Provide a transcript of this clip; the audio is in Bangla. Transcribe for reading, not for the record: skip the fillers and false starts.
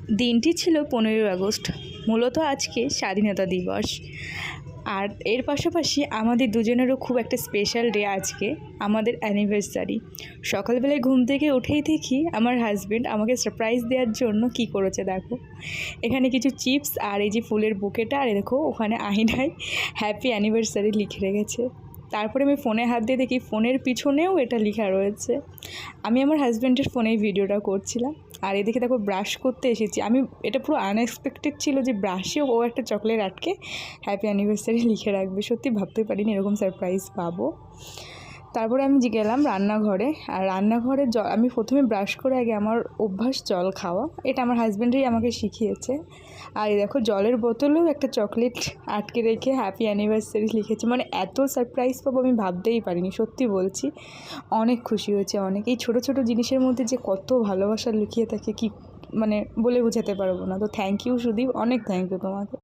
দিনটি ছিল 15ই আগস্ট, মূলত আজকে স্বাধীনতা দিবস। আর এর পাশাপাশি আমাদের দুজনেরও খুব একটা স্পেশাল ডে আজকে, আমাদের অ্যানিভার্সারি। সকালবেলায় ঘুম থেকে উঠেই দেখি আমার হাজব্যান্ড আমাকে সারপ্রাইজ দেওয়ার জন্য কি করেছে দেখো। এখানে কিছু চিপস আর এই যে ফুলের বুকেটা, আর দেখো ওখানে আয়নায় হ্যাপি অ্যানিভার্সারি লিখে রেখেছে। তারপরে আমি ফোনে হাত দিয়ে দেখি ফোনের পিছনেও এটা লেখা রয়েছে। আমি আমার হাজব্যান্ডের ফোনেই ভিডিওটা করছিলাম। আর এদিকে দেখো ব্রাশ করতে এসেছি আমি, এটা পুরো আনএক্সপেক্টেড ছিল যে ব্রাশেও ও একটা চকলেট আটকে হ্যাপি অ্যানিভার্সারি লিখে রাখবে। সত্যি ভাবতে পারিনি এরকম সারপ্রাইজ পাবো। তারপরে আমি গেলাম রান্নাঘরে, আর রান্নাঘরে আমি প্রথমে ব্রাশ করে আগে আমার অভ্যাস জল খাওয়া, এটা আমার হাজব্যান্ডই আমাকে শিখিয়েছে। আর দেখো জলের বোতলেও একটা চকলেট আটকে রেখে হ্যাপি অ্যানিভার্সারি লিখেছে। মানে এত সারপ্রাইজ পাবো আমি ভাবতেই পারিনি, সত্যি বলছি। অনেক খুশি হয়েছে, অনেক। এই ছোটো ছোটো জিনিসের মধ্যে যে কত ভালোবাসা লুকিয়ে থাকে কি মানে বলে বোঝাতে পারবো না। তো থ্যাংক ইউ সুদীপ, অনেক থ্যাংক ইউ তোমাকে।